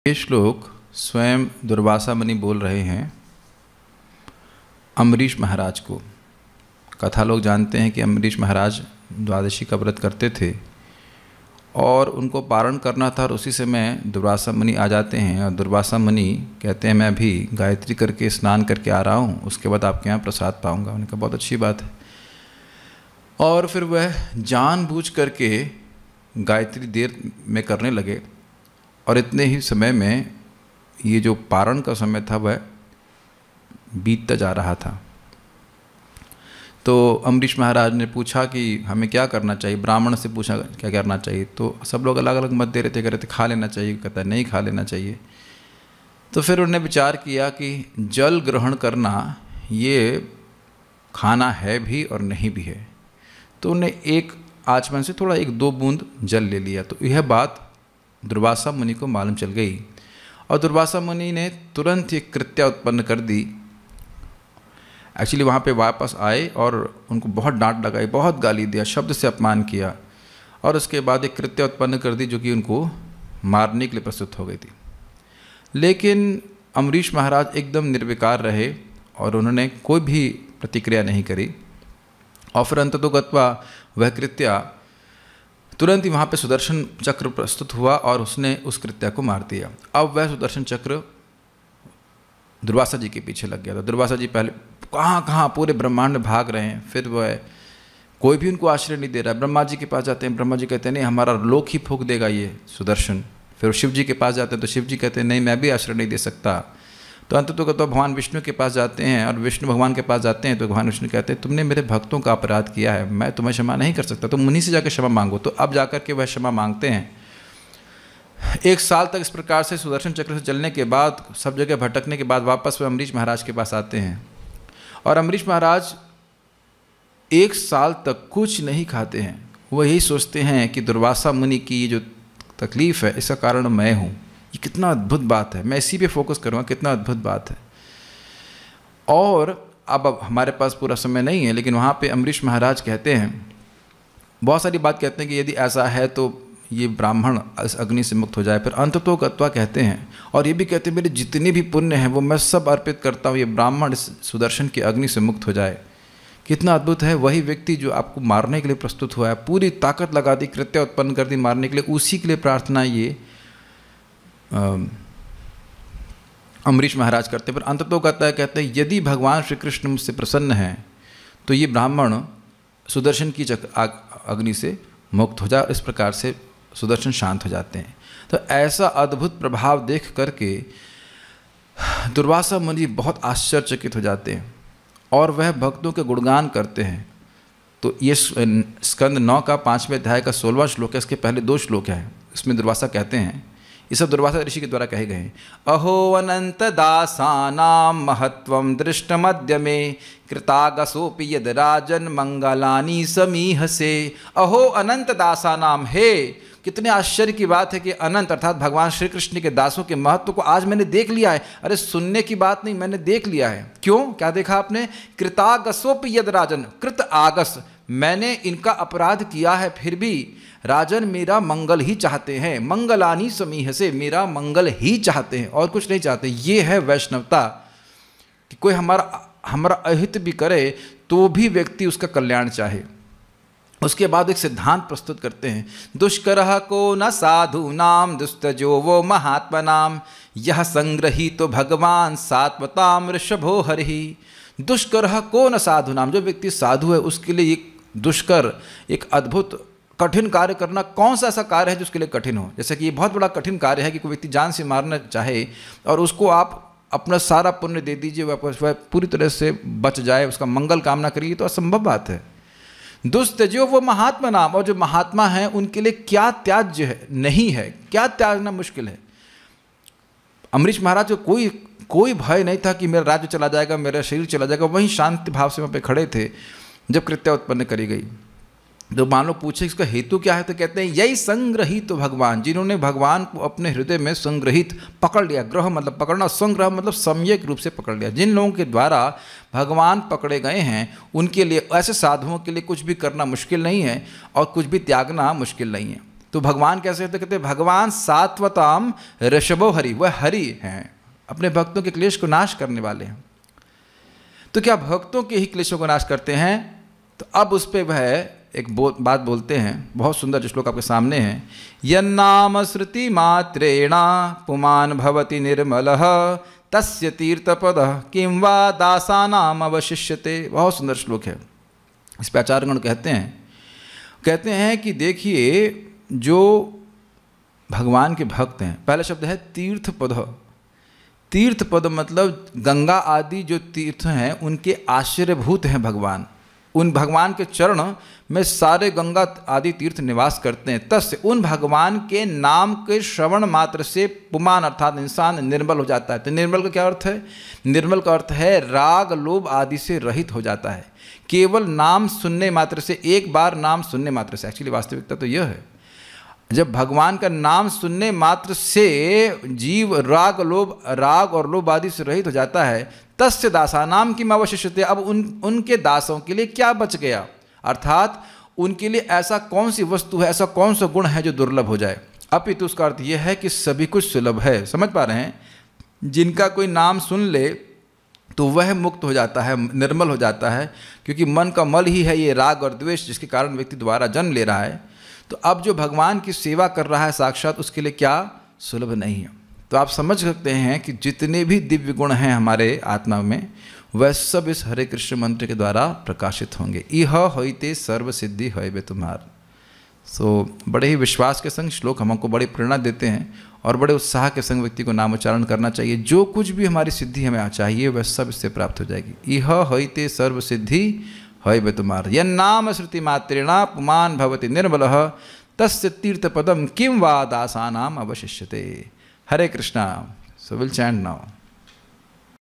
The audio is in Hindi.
ये श्लोक स्वयं दुर्वासा मुनि बोल रहे हैं अम्बरीश महाराज को। कथा लोग जानते हैं कि अम्बरीश महाराज द्वादशी का व्रत करते थे और उनको पारण करना था और उसी समय दुर्वासा मुनि आ जाते हैं और दुर्वासा मुनि कहते हैं मैं अभी गायत्री करके स्नान करके आ रहा हूँ, उसके बाद आपके यहाँ प्रसाद पाऊँगा। उन्होंने कहा बहुत अच्छी बात है। और फिर वह जानबूझ करके गायत्री देर में करने लगे और इतने ही समय में ये जो पारण का समय था वह बीतता जा रहा था। तो अम्बरीश महाराज ने पूछा कि हमें क्या करना चाहिए, ब्राह्मण से पूछा क्या करना चाहिए। तो सब लोग अलग अलग मत दे रहे थे, कह रहे थे खा लेना चाहिए, कहता नहीं खा लेना चाहिए। तो फिर उन्होंने विचार किया कि जल ग्रहण करना ये खाना है भी और नहीं भी है। तो उन्हें एक आचमन से थोड़ा 1-2 बूंद जल ले लिया। तो यह बात दुर्वासा मुनि को मालूम चल गई और दुर्वासा मुनि ने तुरंत एक कृत्या उत्पन्न कर दी। एक्चुअली वहाँ पे वापस आए और उनको बहुत डांट लगाई, बहुत गाली दिया, शब्द से अपमान किया और उसके बाद एक कृत्या उत्पन्न कर दी जो कि उनको मारने के लिए प्रस्तुत हो गई थी। लेकिन अम्बरीश महाराज एकदम निर्विकार रहे और उन्होंने कोई भी प्रतिक्रिया नहीं करी और फिर अंततोगत्वा वह कृत्या तुरंत ही वहाँ पे सुदर्शन चक्र प्रस्तुत हुआ और उसने उस कृत्या को मार दिया। अब वह सुदर्शन चक्र दुर्वासा जी के पीछे लग गया था। दुर्वासा जी पहले कहाँ पूरे ब्रह्मांड में भाग रहे हैं, फिर वह कोई भी उनको आश्रय नहीं दे रहा है। ब्रह्मा जी के पास जाते हैं, ब्रह्मा जी कहते हैं नहीं हमारा लोक ही फूंक देगा ये सुदर्शन। फिर शिव जी के पास जाते हैं तो शिव जी कहते हैं नहीं मैं भी आश्रय नहीं दे सकता। तो अंततः तो भगवान विष्णु के पास जाते हैं और विष्णु भगवान के पास जाते हैं तो भगवान विष्णु कहते हैं तुमने मेरे भक्तों का अपराध किया है, मैं तुम्हें क्षमा नहीं कर सकता, तुम मुनि से जाकर क्षमा मांगो। तो अब जाकर के वह क्षमा मांगते हैं। 1 साल तक इस प्रकार से सुदर्शन चक्र से चलने के बाद, सब जगह भटकने के बाद वापस वह अम्बरीश महाराज के पास आते हैं और अम्बरीश महाराज 1 साल तक कुछ नहीं खाते हैं। वह यही सोचते हैं कि दुर्वासा मुनि की ये जो तकलीफ़ है इसका कारण मैं हूँ। ये कितना अद्भुत बात है, मैं इसी पे फोकस करूँगा, कितना अद्भुत बात है। और अब हमारे पास पूरा समय नहीं है, लेकिन वहाँ पे अम्बरीश महाराज कहते हैं, बहुत सारी बात कहते हैं कि यदि ऐसा है तो ये ब्राह्मण इस अग्नि से मुक्त हो जाए। फिर अंततोगत्वा कहते हैं और ये भी कहते हैं मेरे जितने भी पुण्य हैं वो मैं सब अर्पित करता हूँ, ये ब्राह्मण इस सुदर्शन की अग्नि से मुक्त हो जाए। कितना अद्भुत है। वही व्यक्ति जो आपको मारने के लिए प्रस्तुत हुआ है, पूरी ताकत लगा दी, कृत्य उत्पन्न कर दी मारने के लिए, उसी के लिए प्रार्थना ये अम्बरीश महाराज करते। पर अंततोगत्वा कहते हैं यदि भगवान श्री कृष्ण मुझसे प्रसन्न हैं तो ये ब्राह्मण सुदर्शन की अग्नि से मुक्त हो जाए। इस प्रकार से सुदर्शन शांत हो जाते हैं। तो ऐसा अद्भुत प्रभाव देख करके दुर्वासा मुनि बहुत आश्चर्यचकित हो जाते हैं और वह भक्तों के गुणगान करते हैं। तो ये स्कंद 9 का 5वें अध्याय का 16वां श्लोक है। इसके पहले 2 श्लोक हैं, इसमें दुर्वासा कहते हैं, ये सब दुर्वासा ऋषि के द्वारा कहे गए हैं। अहो अनंत दासानाम महत्वम दृष्टमद्य में कृतागसोपि यद राजन मंगलानी समीहसे। अहो अनंत दासानाम, हे कितने आश्चर्य की बात है कि अनंत अर्थात भगवान श्री कृष्ण के दासों के महत्व को आज मैंने देख लिया है। अरे सुनने की बात नहीं, मैंने देख लिया है। क्यों, क्या देखा आपने? कृतागसोपि यद राजन, कृत आगस, मैंने इनका अपराध किया है फिर भी राजन मेरा मंगल ही चाहते हैं। मंगलानी समीह से, मेरा मंगल ही चाहते हैं और कुछ नहीं चाहते। ये है वैष्णवता कि कोई हमारा अहित भी करे तो भी व्यक्ति उसका कल्याण चाहे। उसके बाद एक सिद्धांत प्रस्तुत करते हैं, दुष्करः को न साधु नाम दुस्तजो वो महात्मा नाम यह संग्रही तो भगवान सात्वताम ऋषभो हरिहि। दुष्करः को न साधु नाम, जो व्यक्ति साधु है उसके लिए एक दुष्कर, एक अद्भुत कठिन कार्य करना कौन सा ऐसा कार्य है जो उसके लिए कठिन हो। जैसे कि ये बहुत बड़ा कठिन कार्य है कि कोई व्यक्ति जान से मारना चाहे और उसको आप अपना सारा पुण्य दे दीजिए, वह पूरी तरह से बच जाए, उसका मंगल कामना करिए, तो असंभव बात है। दुस्तजो वो महात्मा नाम, और जो महात्मा हैं उनके लिए क्या त्याज्य है, नहीं है, क्या त्यागना मुश्किल है। अम्बरीश महाराज को कोई भय नहीं था कि मेरा राज्य चला जाएगा, मेरा शरीर चला जाएगा। वहीं शांति भाव से वहाँ पे खड़े थे जब कृत्या उत्पन्न करी गई। तो मान लो पूछे इसका हेतु क्या है, तो कहते हैं यही संग्रहित तो भगवान, जिन्होंने भगवान को अपने हृदय में संग्रहित पकड़ लिया। ग्रह मतलब पकड़ना, संग्रह मतलब सम्यक रूप से पकड़ लिया। जिन लोगों के द्वारा भगवान पकड़े गए हैं उनके लिए, ऐसे साधुओं के लिए कुछ भी करना मुश्किल नहीं है और कुछ भी त्यागना मुश्किल नहीं है। तो भगवान कैसे होते, कहते भगवान सात्वताम ऋषभो हरि, वह हरि हैं, अपने भक्तों के क्लेश को नाश करने वाले हैं। तो क्या भक्तों के ही क्लेशों को नाश करते हैं? तो अब उस पर वह एक बात बोलते हैं, बहुत सुंदर, जो श्लोक आपके सामने है। यन्नाम श्रुति मात्रेणा पुमान भवति निर्मलः तस्य तीर्थपदः किं वा दासानाम अवशिष्यते। बहुत सुंदर श्लोक है। इस पर आचार्यगण कहते हैं कि देखिए, जो भगवान के भक्त हैं, पहला शब्द है तीर्थपद। तीर्थपद मतलब गंगा आदि जो तीर्थ हैं उनके आश्रयभूत हैं भगवान। उन भगवान के चरण में सारे गंगा आदि तीर्थ निवास करते हैं। तस्य, उन भगवान के नाम के श्रवण मात्र से पुमान अर्थात इंसान निर्मल हो जाता है। तो निर्मल का क्या अर्थ है? निर्मल का अर्थ है राग लोभ आदि से रहित हो जाता है। केवल नाम सुनने मात्र से, एक बार नाम सुनने मात्र से, एक्चुअली वास्तविकता तो यह है, जब भगवान का नाम सुनने मात्र से जीव राग और लोभ आदि से रहित हो जाता है, तस्य दासानाम किम अवशिष्यते। अब उनके दासों के लिए क्या बच गया? अर्थात उनके लिए ऐसा कौन सी वस्तु है, ऐसा कौन सा गुण है जो दुर्लभ हो जाए? अपितु उसका अर्थ यह है कि सभी कुछ सुलभ है। समझ पा रहे हैं? जिनका कोई नाम सुन ले तो वह मुक्त हो जाता है, निर्मल हो जाता है, क्योंकि मन का मल ही है ये राग और द्वेष, जिसके कारण व्यक्ति दोबारा जन्म ले रहा है। तो अब जो भगवान की सेवा कर रहा है साक्षात, उसके लिए क्या सुलभ नहीं है। तो आप समझ सकते हैं कि जितने भी दिव्य गुण हैं हमारे आत्मा में, वह सब इस हरे कृष्ण मंत्र के द्वारा प्रकाशित होंगे। इह होइते सर्व सिद्धि होइबे तुम्हार। बड़े ही विश्वास के संग श्लोक हमको बड़ी प्रेरणा देते हैं और बड़े उत्साह के संग व्यक्ति को नाम उच्चारण करना चाहिए। जो कुछ भी हमारी सिद्धि हमें चाहिए वह सब इससे प्राप्त हो जाएगी। इह होइते सर्व सिद्धि होइबे तुम्हार। यन्नाम श्रुति मात्रेणा पुमान भवति निर्मलः तस्य तीर्थपदम किं वा दासानाम अवशिष्यते। Hare Krishna. So we'll chant now.